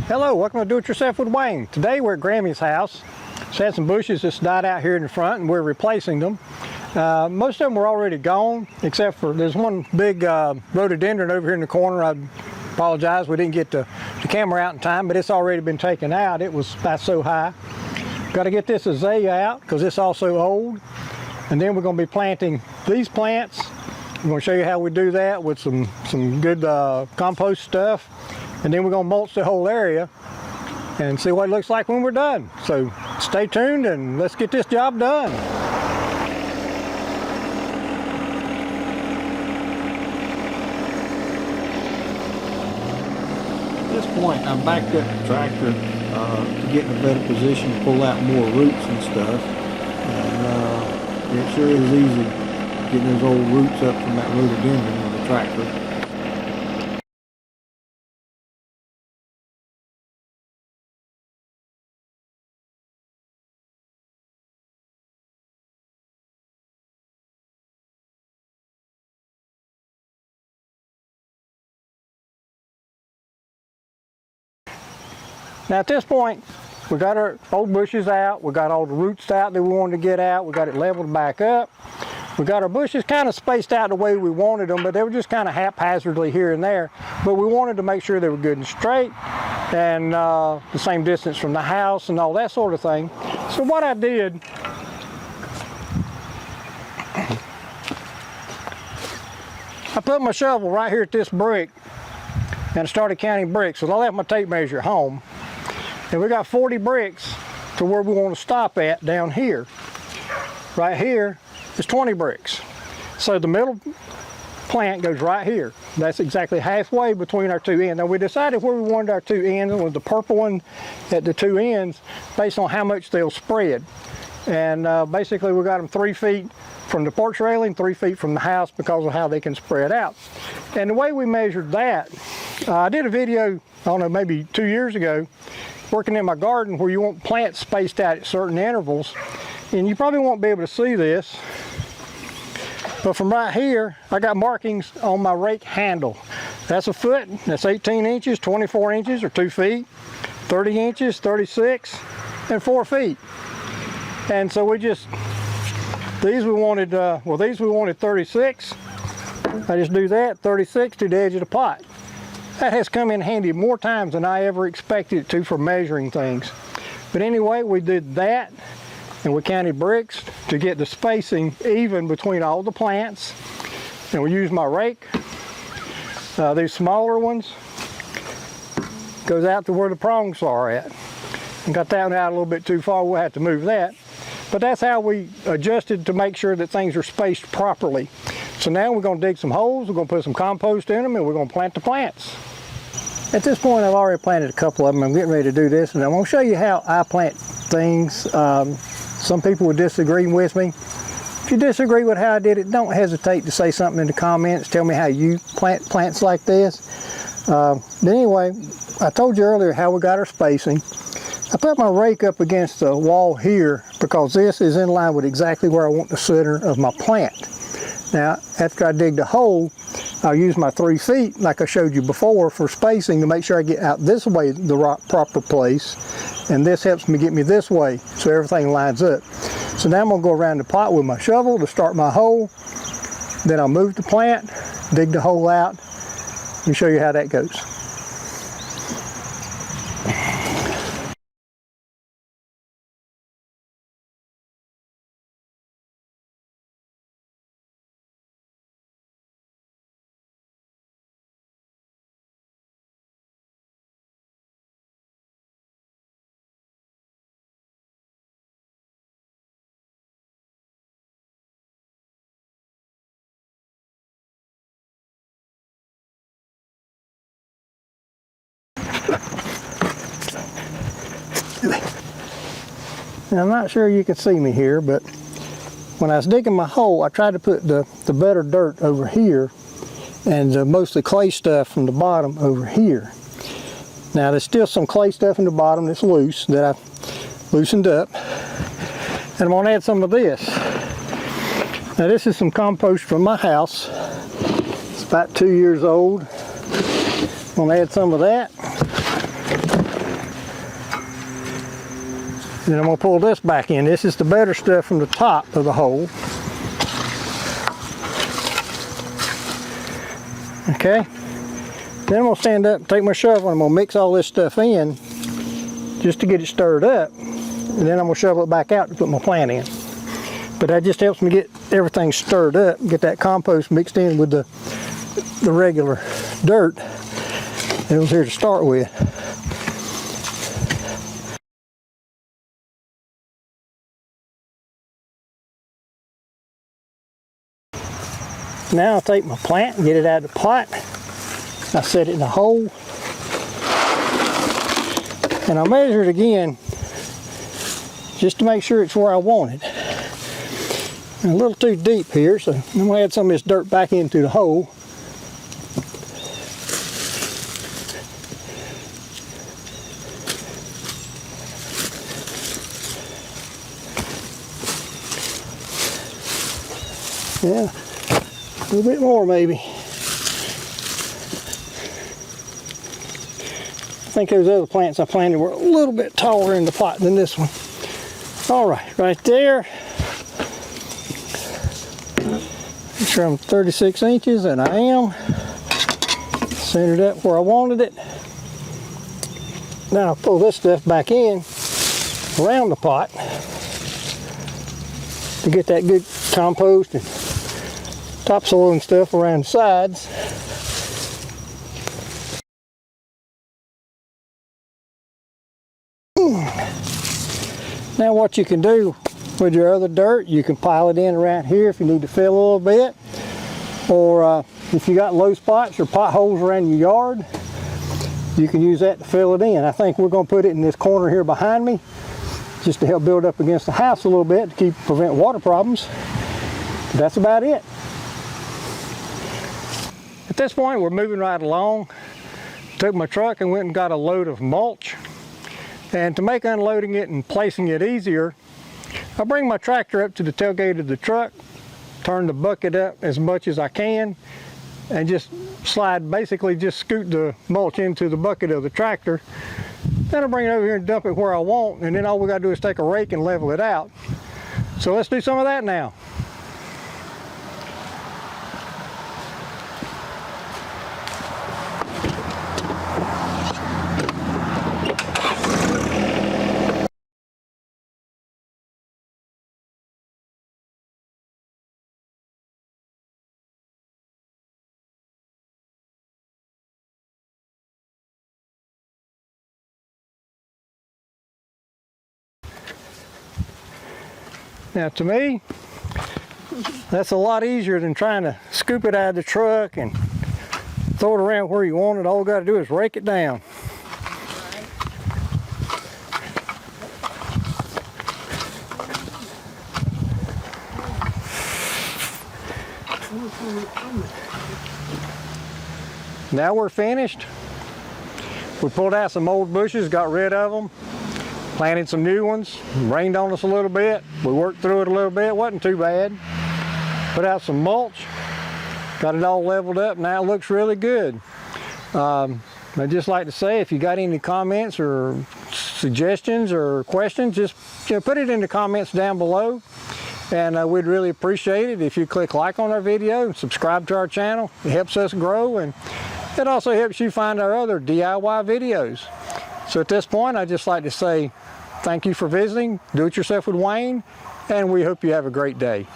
Hello, welcome to Do It Yourself with Wayne. Today we're at Grammy's house. She's had some bushes that's died out here in the front and we're replacing them. Most of them were already gone, except for there's one big rhododendron over here in the corner. I apologize, we didn't get the camera out in time, but it's already been taken out. It was about so high. Got to get this azalea out because it's also old. And then we're going to be planting these plants. I'm going to show you how we do that with some good compost stuff. And then we're going to mulch the whole area and see what it looks like when we're done. So stay tuned and let's get this job done. At this point, I backed up the tractor to get in a better position to pull out more roots and stuff. And it sure is easy getting those old roots up from that rhododendron with the tractor. Now at this point, we got our old bushes out, we got all the roots out that we wanted to get out, we got it leveled back up. We got our bushes kind of spaced out the way we wanted them, but they were just kind of haphazardly here and there. But we wanted to make sure they were good and straight and the same distance from the house and all that sort of thing. So what I did, I put my shovel right here at this brick and started counting bricks. So I left my tape measure at home. And we got 40 bricks to where we want to stop at down here. Right here is 20 bricks. So the middle plant goes right here. That's exactly halfway between our two ends. Now we decided where we wanted our two ends with the purple one at the two ends based on how much they'll spread. And basically we got them 3 feet from the porch railing, 3 feet from the house because of how they can spread out. And the way we measured that, I did a video, I don't know, maybe 2 years ago, working in my garden where you want plants spaced out at certain intervals. And you probably won't be able to see this, but from right here, I got markings on my rake handle. That's a foot, that's 18 inches, 24 inches or 2 feet, 30 inches, 36, and 4 feet. And so we just, these we wanted 36. I just do that, 36 to the edge of the pot. That has come in handy more times than I ever expected it to for measuring things. But anyway, we did that and we counted bricks to get the spacing even between all the plants. And we used my rake. These smaller ones goes out to where the prongs are at. And got that one out a little bit too far, we'll have to move that. But that's how we adjusted to make sure that things are spaced properly. So now we're going to dig some holes, we're going to put some compost in them, and we're going to plant the plants. At this point, I've already planted a couple of them. I'm getting ready to do this, and I'm going to show you how I plant things. Some people would disagree with me. If you disagree with how I did it, don't hesitate to say something in the comments. Tell me how you plant plants like this. But anyway, I told you earlier how we got our spacing. I put my rake up against the wall here because this is in line with exactly where I want the center of my plant. Now, after I dig the hole, I'll use my 3 feet, like I showed you before, for spacing to make sure I get out this way, the proper place. And this helps me get me this way, so everything lines up. So now I'm going to go around the pot with my shovel to start my hole. Then I'll move the plant, dig the hole out, and show you how that goes. Now, I'm not sure you can see me here, but when I was digging my hole, I tried to put the better dirt over here and mostly clay stuff from the bottom over here. Now, there's still some clay stuff in the bottom that's loose that I loosened up, and I'm going to add some of this. Now, this is some compost from my house. It's about 2 years old. I'm going to add some of that. Then I'm going to pull this back in. This is the better stuff from the top of the hole. Okay. Then I'm going to stand up and take my shovel and I'm going to mix all this stuff in just to get it stirred up. And then I'm going to shovel it back out to put my plant in. But that just helps me get everything stirred up, get that compost mixed in with the regular dirt that was here to start with. Now I'll take my plant and get it out of the pot. I set it in a hole. And I'll measure it again just to make sure it's where I want it. A little too deep here, so I'm going to add some of this dirt back into the hole. Yeah, a little bit more maybe. I think those other plants I planted were a little bit taller in the pot than this one. All right there. Make sure I'm 36 inches, and I am. Centered up where I wanted it. Now I'll pull this stuff back in around the pot to get that good compost and topsoil and stuff around the sides. Now what you can do with your other dirt, you can pile it in around here if you need to fill a little bit, or if you got low spots or potholes around your yard, you can use that to fill it in. I think we're going to put it in this corner here behind me just to help build up against the house a little bit to prevent water problems. But that's about it. At this point we're moving right along. Took my truck and went and got a load of mulch. And to make unloading it and placing it easier, I bring my tractor up to the tailgate of the truck, turn the bucket up as much as I can, and just basically just scoot the mulch into the bucket of the tractor. Then I bring it over here and dump it where I want, and then all we got to do is take a rake and level it out. So let's do some of that now. Now to me, that's a lot easier than trying to scoop it out of the truck and throw it around where you want it. All we got to do is rake it down. Now we're finished. We pulled out some old bushes, got rid of them. Planted some new ones, rained on us a little bit. We worked through it a little bit, wasn't too bad. Put out some mulch, got it all leveled up, now it looks really good. I'd just like to say, if you got any comments or suggestions or questions, just put it in the comments down below. And we'd really appreciate it if you click like on our video and subscribe to our channel. It helps us grow, and it also helps you find our other DIY videos. So at this point, I'd just like to say thank you for visiting Do It Yourself with Wayne, and we hope you have a great day.